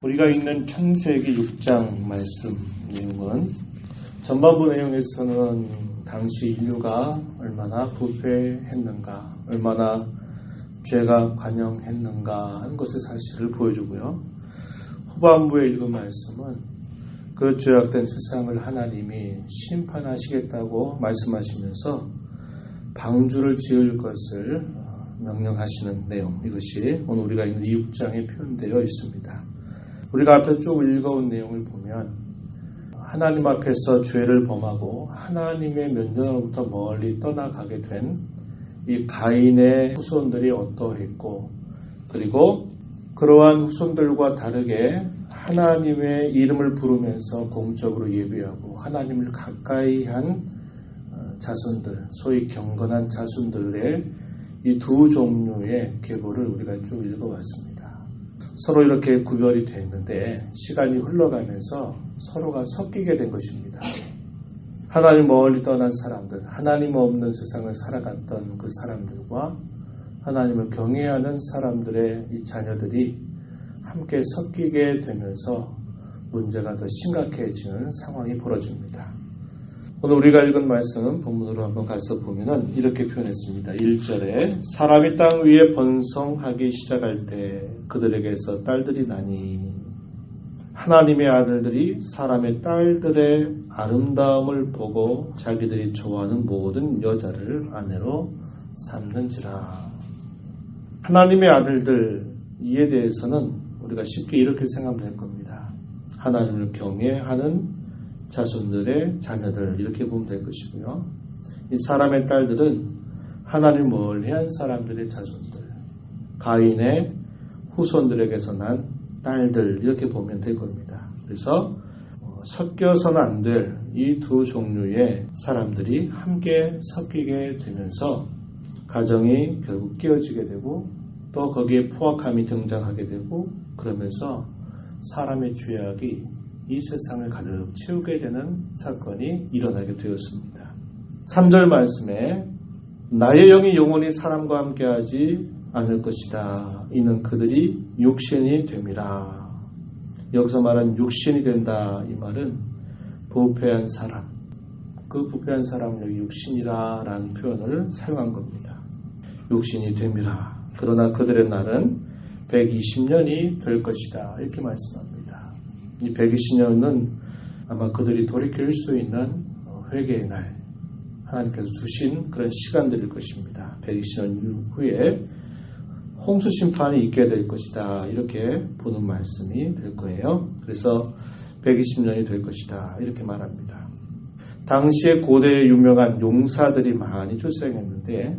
우리가 읽는 창세기 6장 말씀 내용은 전반부 내용에서는 당시 인류가 얼마나 부패했는가, 얼마나 죄가 관영했는가 하는 것의 사실을 보여주고요. 후반부에 읽은 말씀은 그 죄악된 세상을 하나님이 심판하시겠다고 말씀하시면서 방주를 지을 것을 명령하시는 내용, 이것이 오늘 우리가 읽는 이 6장에 표현되어 있습니다. 우리가 앞에 쭉 읽어온 내용을 보면 하나님 앞에서 죄를 범하고 하나님의 면전으로부터 멀리 떠나가게 된 이 가인의 후손들이 어떠했고, 그리고 그러한 후손들과 다르게 하나님의 이름을 부르면서 공적으로 예배하고 하나님을 가까이 한 자손들, 소위 경건한 자손들의 이 두 종류의 계보를 우리가 쭉 읽어왔습니다. 서로 이렇게 구별이 됐는데 시간이 흘러가면서 서로가 섞이게 된 것입니다. 하나님 멀리 떠난 사람들, 하나님 없는 세상을 살아갔던 그 사람들과 하나님을 경외하는 사람들의 이 자녀들이 함께 섞이게 되면서 문제가 더 심각해지는 상황이 벌어집니다. 오늘 우리가 읽은 말씀은 본문으로 한번 가서 보면은 이렇게 표현했습니다. 1절에 사람이 땅 위에 번성하기 시작할 때 그들에게서 딸들이 나니, 하나님의 아들들이 사람의 딸들의 아름다움을 보고 자기들이 좋아하는 모든 여자를 아내로 삼는지라. 하나님의 아들들, 이에 대해서는 우리가 쉽게 이렇게 생각하면 될 겁니다. 하나님을 경외하는 자손들의 자녀들, 이렇게 보면 될 것이고요. 이 사람의 딸들은 하나님 멀리한 사람들의 자손들, 가인의 후손들에게서 난 딸들, 이렇게 보면 될 겁니다. 그래서 섞여서는 안 될 이 두 종류의 사람들이 함께 섞이게 되면서 가정이 결국 깨어지게 되고 또 거기에 포악함이 등장하게 되고, 그러면서 사람의 죄악이 이 세상을 가득 채우게 되는 사건이 일어나게 되었습니다. 3절 말씀에 나의 영이 영원히 사람과 함께하지 않을 것이다. 이는 그들이 육신이 됨이라. 여기서 말하는 육신이 된다, 이 말은 부패한 사람, 그 부패한 사람은 여기 육신이라 라는 표현을 사용한 겁니다. 육신이 됨이라. 그러나 그들의 날은 120년이 될 것이다, 이렇게 말씀합니다. 이 120년은 아마 그들이 돌이킬 수 있는 회개의 날, 하나님께서 주신 그런 시간들일 것입니다. 120년 후에 홍수 심판이 있게 될 것이다, 이렇게 보는 말씀이 될 거예요. 그래서 120년이 될 것이다, 이렇게 말합니다. 당시에 고대에 유명한 용사들이 많이 출생했는데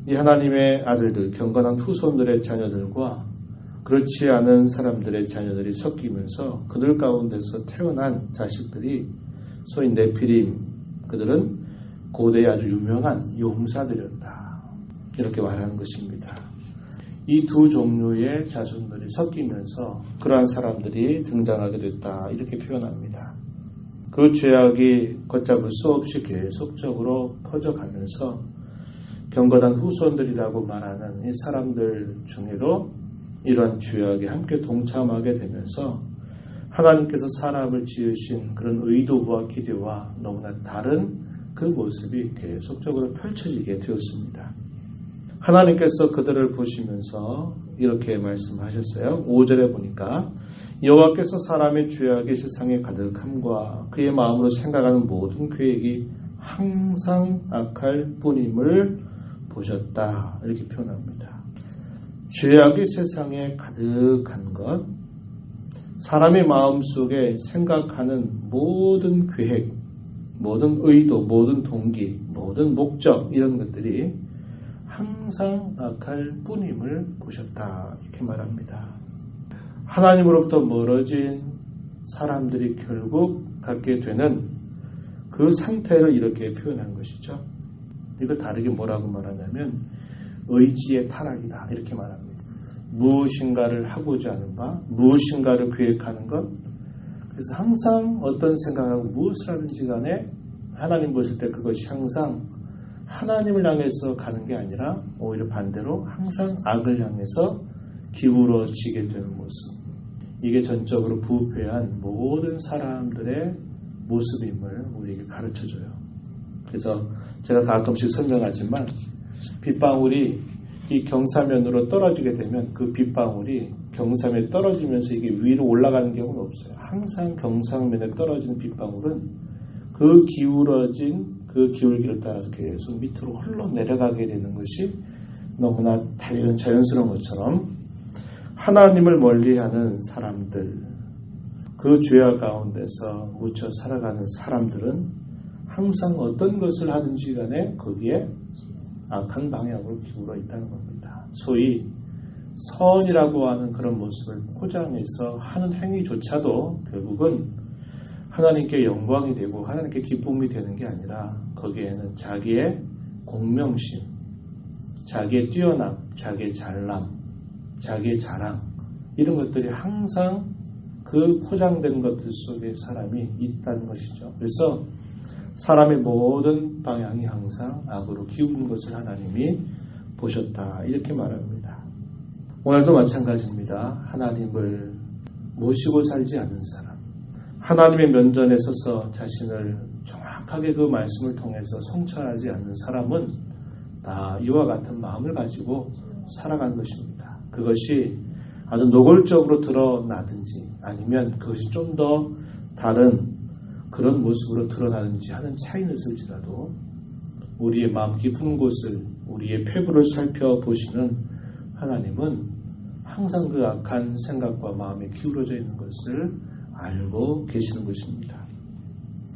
이 하나님의 아들들, 경건한 후손들의 자녀들과 그렇지 않은 사람들의 자녀들이 섞이면서 그들 가운데서 태어난 자식들이 소위 네피림, 그들은 고대에 아주 유명한 용사들이었다, 이렇게 말하는 것입니다. 이 두 종류의 자손들이 섞이면서 그러한 사람들이 등장하게 됐다, 이렇게 표현합니다. 그 죄악이 걷잡을 수 없이 계속적으로 퍼져가면서 경건한 후손들이라고 말하는 이 사람들 중에도 이러한 죄악에 함께 동참하게 되면서 하나님께서 사람을 지으신 그런 의도와 기대와 너무나 다른 그 모습이 계속적으로 펼쳐지게 되었습니다. 하나님께서 그들을 보시면서 이렇게 말씀하셨어요. 5절에 보니까 여호와께서 사람의 죄악이 세상에 가득함과 그의 마음으로 생각하는 모든 계획이 항상 악할 뿐임을 보셨다, 이렇게 표현합니다. 죄악이 세상에 가득한 것, 사람의 마음속에 생각하는 모든 계획, 모든 의도, 모든 동기, 모든 목적, 이런 것들이 항상 악할 뿐임을 보셨다, 이렇게 말합니다. 하나님으로부터 멀어진 사람들이 결국 갖게 되는 그 상태를 이렇게 표현한 것이죠. 이거 다르게 뭐라고 말하냐면 의지의 타락이다, 이렇게 말합니다. 무엇인가를 하고자 하는 바, 무엇인가를 계획하는 것, 그래서 항상 어떤 생각하고 무엇을 하든지 간에 하나님 보실 때 그것이 항상 하나님을 향해서 가는 게 아니라 오히려 반대로 항상 악을 향해서 기울어지게 되는 모습, 이게 전적으로 부패한 모든 사람들의 모습임을 우리에게 가르쳐줘요. 그래서 제가 가끔씩 설명하지만 빗방울이 이 경사면으로 떨어지게 되면 그 빗방울이 경사면에 떨어지면서 이게 위로 올라가는 경우는 없어요. 항상 경사면에 떨어지는 빗방울은 그 기울어진 그 기울기를 따라서 계속 밑으로 흘러내려가게 되는 것이 너무나 자연스러운 것처럼 하나님을 멀리하는 사람들, 그 죄악 가운데서 묻혀 살아가는 사람들은 항상 어떤 것을 하든지 간에 거기에 악한 방향으로 기울어 있다는 겁니다. 소위 선이라고 하는 그런 모습을 포장해서 하는 행위조차도 결국은 하나님께 영광이 되고 하나님께 기쁨이 되는 게 아니라 거기에는 자기의 공명심, 자기의 뛰어남, 자기의 잘남, 자기의 자랑 이런 것들이 항상 그 포장된 것들 속에 사람이 있다는 것이죠. 그래서 사람의 모든 방향이 항상 악으로 기우는 것을 하나님이 보셨다 이렇게 말합니다. 오늘도 마찬가지입니다. 하나님을 모시고 살지 않는 사람, 하나님의 면전에 서서 자신을 정확하게 그 말씀을 통해서 성찰하지 않는 사람은 다 이와 같은 마음을 가지고 살아가는 것입니다. 그것이 아주 노골적으로 드러나든지 아니면 그것이 좀 더 다른 그런 모습으로 드러나는지 하는 차이는 있을지라도 우리의 마음 깊은 곳을 우리의 폐부를 살펴보시는 하나님은 항상 그 악한 생각과 마음에 기울어져 있는 것을 알고 계시는 것입니다.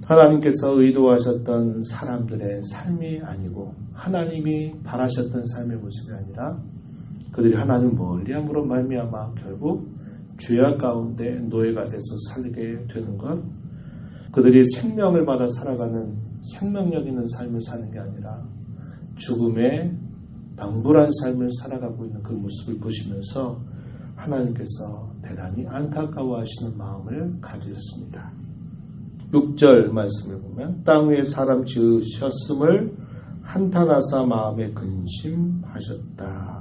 하나님께서 의도하셨던 사람들의 삶이 아니고 하나님이 바라셨던 삶의 모습이 아니라 그들이 하나님을 멀리함으로 말미암아 결국 죄악 가운데 노예가 돼서 살게 되는 것, 그들이 생명을 받아 살아가는 생명력 있는 삶을 사는 게 아니라 죽음의 방불한 삶을 살아가고 있는 그 모습을 보시면서 하나님께서 대단히 안타까워하시는 마음을 가지셨습니다. 6절 말씀을 보면 땅 위에 사람 지으셨음을 한탄하사 마음에 근심하셨다.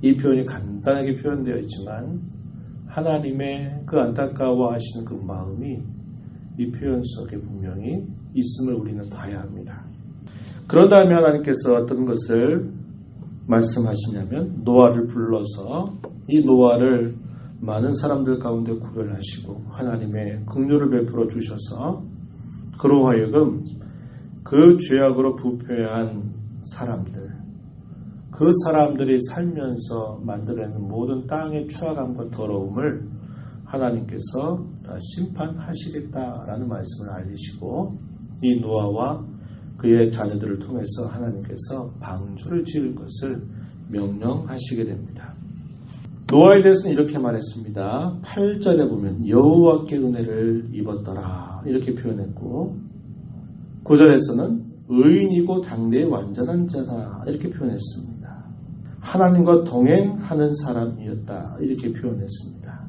이 표현이 간단하게 표현되어 있지만 하나님의 그 안타까워하시는 그 마음이 이 표현 속에 분명히 있음을 우리는 봐야 합니다. 그런 다음에 하나님께서 어떤 것을 말씀하시냐면 노아를 불러서 이 노아를 많은 사람들 가운데 구별하시고 하나님의 긍휼을 베풀어 주셔서 그로 하여금 그 죄악으로 부패한 사람들, 그 사람들이 살면서 만들어내는 모든 땅의 추악함과 더러움을 하나님께서 심판하시겠다라는 말씀을 알리시고 이 노아와 그의 자녀들을 통해서 하나님께서 방주를 지을 것을 명령하시게 됩니다. 노아에 대해서는 이렇게 말했습니다. 8절에 보면 여호와께 은혜를 입었더라 이렇게 표현했고 9절에서는 의인이고 당대의 완전한 자다 이렇게 표현했습니다. 하나님과 동행하는 사람이었다 이렇게 표현했습니다.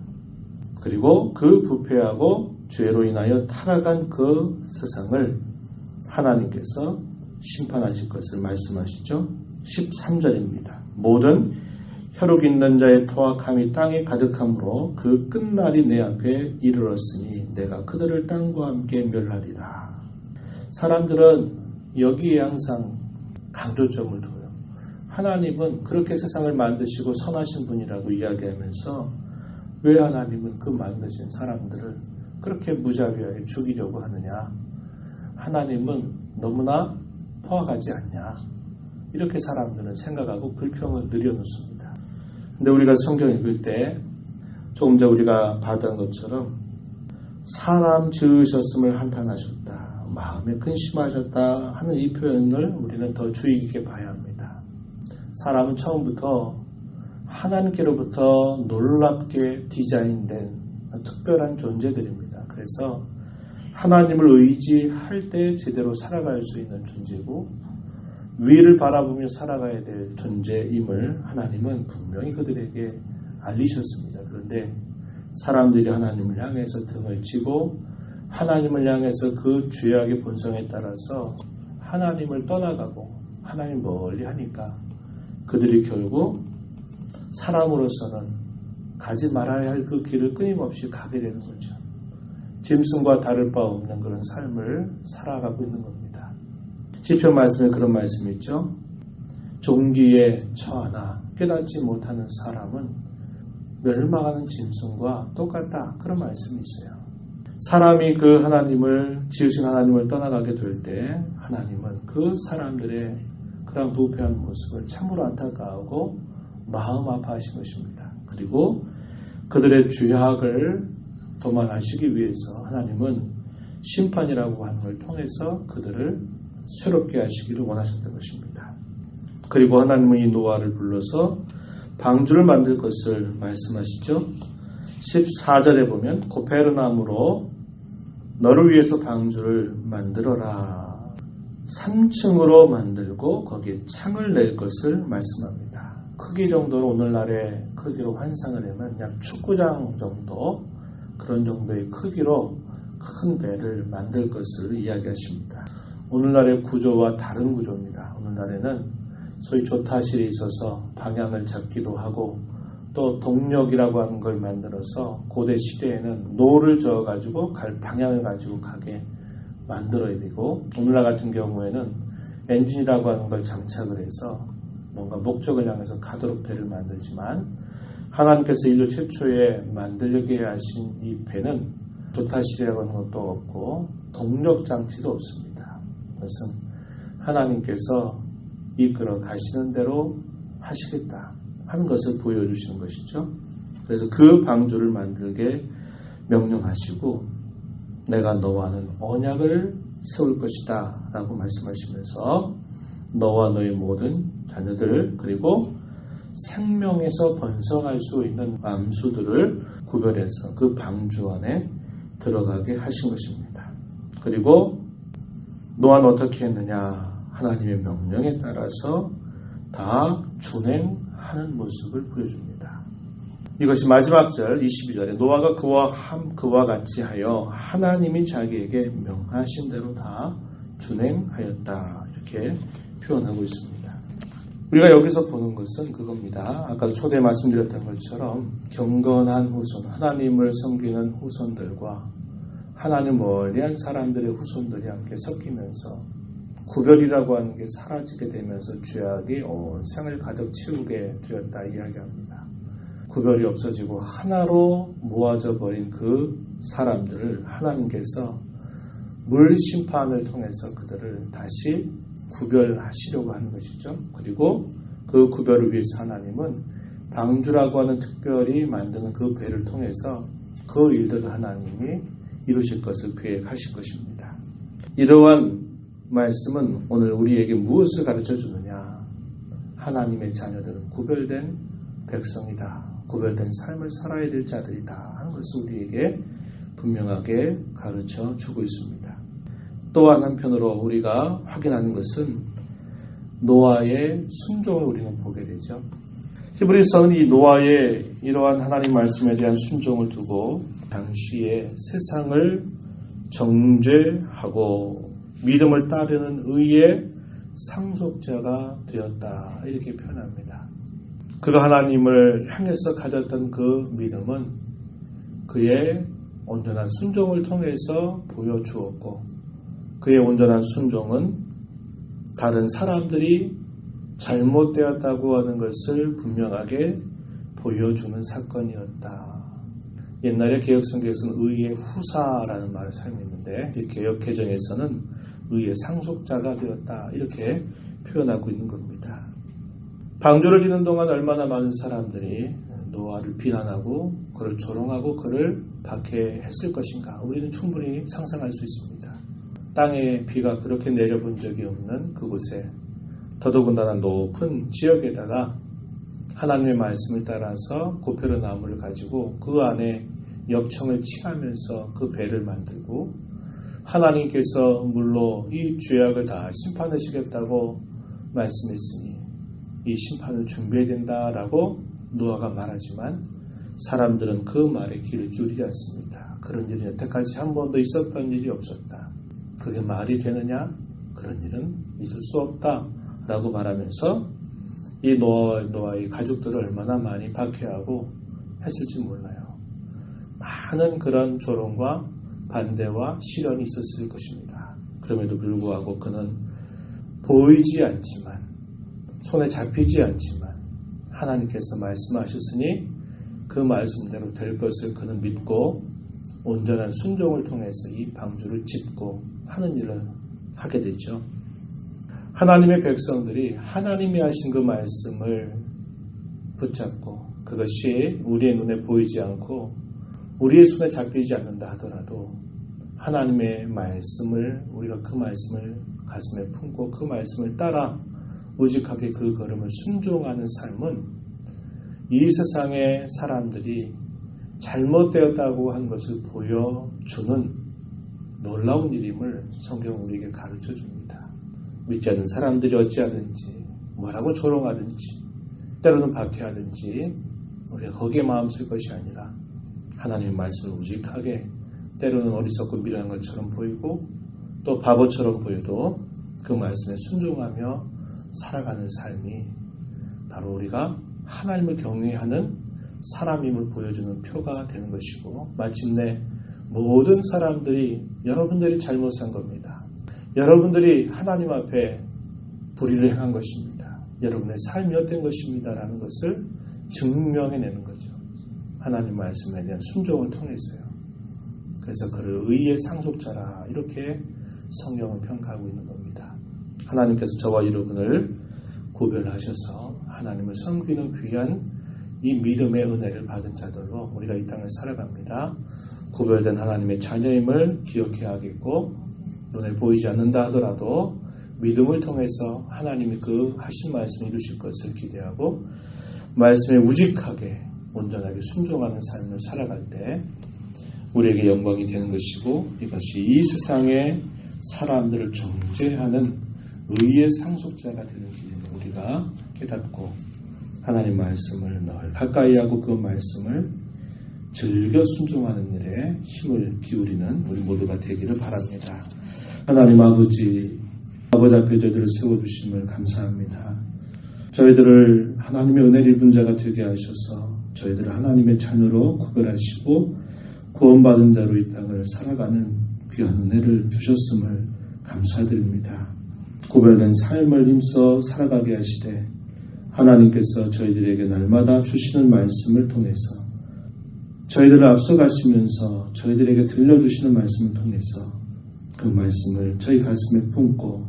그리고 그 부패하고 죄로 인하여 타락한 그 세상을 하나님께서 심판하실 것을 말씀하시죠. 13절입니다. 모든 혈육 있는 자의 포악함이 땅에 가득함으로 그 끝날이 내 앞에 이르렀으니 내가 그들을 땅과 함께 멸하리라. 사람들은 여기에 항상 강조점을 둬요. 하나님은 그렇게 세상을 만드시고 선하신 분이라고 이야기하면서 왜 하나님은 그 만드신 사람들을 그렇게 무자비하게 죽이려고 하느냐? 하나님은 너무나 포악하지 않냐? 이렇게 사람들은 생각하고 불평을 늘여놓습니다. 근데 우리가 성경 읽을 때 조금 전 우리가 봤던 것처럼 사람 지으셨음을 한탄하셨다, 마음에 근심하셨다 하는 이 표현을 우리는 더 주의 깊게 봐야 합니다. 사람은 처음부터 하나님께로부터 놀랍게 디자인된 특별한 존재들입니다. 그래서 하나님을 의지할 때 제대로 살아갈 수 있는 존재고 위를 바라보며 살아가야 될 존재임을 하나님은 분명히 그들에게 알리셨습니다. 그런데 사람들이 하나님을 향해서 등을 치고 하나님을 향해서 그 죄악의 본성에 따라서 하나님을 떠나가고 하나님 멀리 하니까 그들이 결국 사람으로서는 가지 말아야 할 그 길을 끊임없이 가게 되는 거죠. 짐승과 다를 바 없는 그런 삶을 살아가고 있는 겁니다. 시편 말씀에 그런 말씀이 있죠. 종기에 처하나 깨닫지 못하는 사람은 멸망하는 짐승과 똑같다. 그런 말씀이 있어요. 사람이 그 하나님을 지으신 하나님을 떠나가게 될 때 하나님은 그 사람들의 그런 부패한 모습을 참으로 안타까워하고 마음 아파하신 것입니다. 그리고 그들의 죄악을 도말하시기 위해서 하나님은 심판이라고 하는 걸 통해서 그들을 새롭게 하시기를 원하셨던 것입니다. 그리고 하나님은 이 노아를 불러서 방주를 만들 것을 말씀하시죠. 14절에 보면 고페르나무로 너를 위해서 방주를 만들어라. 3층으로 만들고 거기에 창을 낼 것을 말씀합니다. 크기 정도로 오늘날의 크기로 환상을 하면 약 축구장 정도 그런 정도의 크기로 큰 배를 만들 것을 이야기하십니다. 오늘날의 구조와 다른 구조입니다. 오늘날에는 소위 조타실이 있어서 방향을 잡기도 하고 또 동력이라고 하는 걸 만들어서 고대 시대에는 노를 저어가지고 갈 방향을 가지고 가게 만들어야 되고 오늘날 같은 경우에는 엔진이라고 하는 걸 장착을 해서 뭔가 목적을 향해서 가도록 배를 만들지만 하나님께서 인류 최초에 만들게 하신 이 배는 조타실이라고 하는 것도 없고 동력 장치도 없습니다. 그것은 하나님께서 이끌어 가시는 대로 하시겠다 하는 것을 보여주시는 것이죠. 그래서 그 방주를 만들게 명령하시고 내가 너와는 언약을 세울 것이다 라고 말씀하시면서 너와 너의 모든 자녀들 그리고 생명에서 번성할 수 있는 암수들을 구별해서 그 방주 안에 들어가게 하신 것입니다. 그리고 노아는 어떻게 했느냐? 하나님의 명령에 따라서 다 준행하는 모습을 보여줍니다. 이것이 마지막 절 22절에 노아가 그와 같이 하여 하나님이 자기에게 명하신 대로 다 준행하였다 이렇게 표현하고 있습니다. 우리가 여기서 보는 것은 그겁니다. 아까도 초대에 말씀드렸던 것처럼 경건한 후손, 하나님을 섬기는 후손들과 하나님 멀리한 사람들의 후손들이 함께 섞이면서 구별이라고 하는 게 사라지게 되면서 죄악이 온 생을 가득 채우게 되었다 이야기합니다. 구별이 없어지고 하나로 모아져 버린 그 사람들을 하나님께서 물 심판을 통해서 그들을 다시 구별하시려고 하는 것이죠. 그리고 그 구별을 위해서 하나님은 방주라고 하는 특별히 만드는 그 배를 통해서 그 일들을 하나님이 이루실 것을 계획하실 것입니다. 이러한 말씀은 오늘 우리에게 무엇을 가르쳐 주느냐? 하나님의 자녀들은 구별된 백성이다. 구별된 삶을 살아야 될 자들이다 하는 것을 우리에게 분명하게 가르쳐 주고 있습니다. 또한 한편으로 우리가 확인하는 것은 노아의 순종을 우리는 보게 되죠. 히브리서는 이 노아의 이러한 하나님 말씀에 대한 순종을 두고 당시에 세상을 정죄하고 믿음을 따르는 의의 상속자가 되었다 이렇게 표현합니다. 그가 하나님을 향해서 가졌던 그 믿음은 그의 온전한 순종을 통해서 보여주었고 그의 온전한 순종은 다른 사람들이 잘못되었다고 하는 것을 분명하게 보여주는 사건이었다. 옛날에 개혁성경에서는 의의 후사라는 말을 사용했는데 개혁개정에서는 의의 상속자가 되었다 이렇게 표현하고 있는 겁니다. 방주를 짓는 동안 얼마나 많은 사람들이 노아를 비난하고 그를 조롱하고 그를 박해했을 것인가 우리는 충분히 상상할 수 있습니다. 땅에 비가 그렇게 내려본 적이 없는 그곳에 더더군다나 높은 지역에다가 하나님의 말씀을 따라서 고페르나무를 가지고 그 안에 역청을 칠하면서 그 배를 만들고 하나님께서 물로 이 죄악을 다 심판하시겠다고 말씀했으니 이 심판을 준비해야 된다라고 노아가 말하지만 사람들은 그 말에 귀를 기울이지 않습니다. 그런 일이 여태까지 한 번도 있었던 일이 없었다. 그게 말이 되느냐? 그런 일은 있을 수 없다 라고 말하면서 이 노아의 가족들을 얼마나 많이 박해하고 했을지 몰라요. 많은 그런 조롱과 반대와 시련이 있었을 것입니다. 그럼에도 불구하고 그는 보이지 않지만, 손에 잡히지 않지만 하나님께서 말씀하셨으니 그 말씀대로 될 것을 그는 믿고 온전한 순종을 통해서 이 방주를 짓고 하는 일을 하게 되죠. 하나님의 백성들이 하나님이 하신 그 말씀을 붙잡고 그것이 우리의 눈에 보이지 않고 우리의 손에 잡히지 않는다 하더라도 하나님의 말씀을, 우리가 그 말씀을 가슴에 품고 그 말씀을 따라 우직하게 그 걸음을 순종하는 삶은 이 세상의 사람들이 잘못되었다고 한 것을 보여주는 놀라운 일임을 성경은 우리에게 가르쳐 줍니다. 믿지 않는 사람들이 어찌하든지 뭐라고 조롱하든지 때로는 박해하든지 우리가 거기에 마음 쓸 것이 아니라 하나님의 말씀을 우직하게, 때로는 어리석고 미련한 것처럼 보이고 또 바보처럼 보여도 그 말씀에 순종하며 살아가는 삶이 바로 우리가 하나님을 경외하는 사람임을 보여주는 표가 되는 것이고, 마침내 모든 사람들이 여러분들이 잘못 산 겁니다. 여러분들이 하나님 앞에 불의를 행한 것입니다. 여러분의 삶이 헛된 것입니다. 라는 것을 증명해내는 거죠. 하나님 말씀에 대한 순종을 통해서요. 그래서 그를 의의 상속자라 이렇게 성경은 평가하고 있는 겁니다. 하나님께서 저와 여러분을 구별하셔서 하나님을 섬기는 귀한 이 믿음의 은혜를 받은 자들로 우리가 이 땅을 살아갑니다. 구별된 하나님의 자녀임을 기억해야겠고, 눈에 보이지 않는다 하더라도 믿음을 통해서 하나님이 그 하신 말씀을 이루실 것을 기대하고 말씀에 우직하게 온전하게 순종하는 삶을 살아갈 때 우리에게 영광이 되는 것이고, 이것이 이 세상의 사람들을 정죄하는 의의 상속자가 되는 길을 우리가 깨닫고 하나님 말씀을 늘 가까이 하고 그 말씀을 즐겨 순종하는 일에 힘을 기울이는 우리 모두가 되기를 바랍니다. 하나님 아버지 앞에 저희들을 세워주심을 감사합니다. 저희들을 하나님의 은혜를 입은 자가 되게 하셔서 저희들을 하나님의 자녀로 구별하시고 구원받은 자로 이 땅을 살아가는 귀한 은혜를 주셨음을 감사드립니다. 구별된 삶을 힘써 살아가게 하시되 하나님께서 저희들에게 날마다 주시는 말씀을 통해서 저희들을 앞서가시면서 저희들에게 들려주시는 말씀을 통해서 그 말씀을 저희 가슴에 품고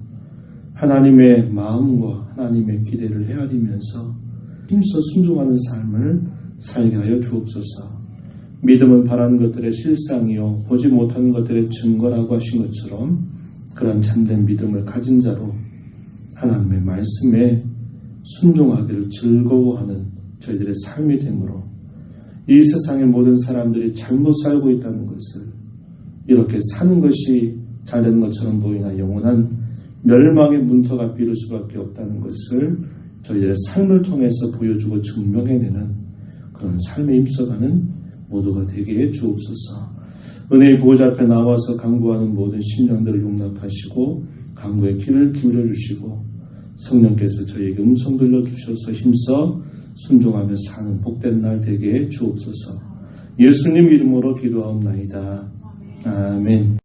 하나님의 마음과 하나님의 기대를 헤아리면서 힘써 순종하는 삶을 살게 하여 주옵소서. 믿음은 바라는 것들의 실상이요 보지 못하는 것들의 증거라고 하신 것처럼 그런 참된 믿음을 가진 자로 하나님의 말씀에 순종하기를 즐거워하는 저희들의 삶이 되므로 이 세상의 모든 사람들이 잘못 살고 있다는 것을, 이렇게 사는 것이 잘되는 것처럼 보이나 영원한 멸망의 문턱 앞에 이를 수밖에 없다는 것을 저희들의 삶을 통해서 보여주고 증명해내는 그런 삶에 힘써가는 모두가 되게 해 주옵소서. 은혜의 보호자 앞에 나와서 간구하는 모든 심령들을 용납하시고 간구의 귀를 기울여 주시고 성령께서 저희에게 음성 들려주셔서 힘써 순종하며 사는 복된 날 되게 해 주옵소서. 예수님 이름으로 기도하옵나이다. 아멘.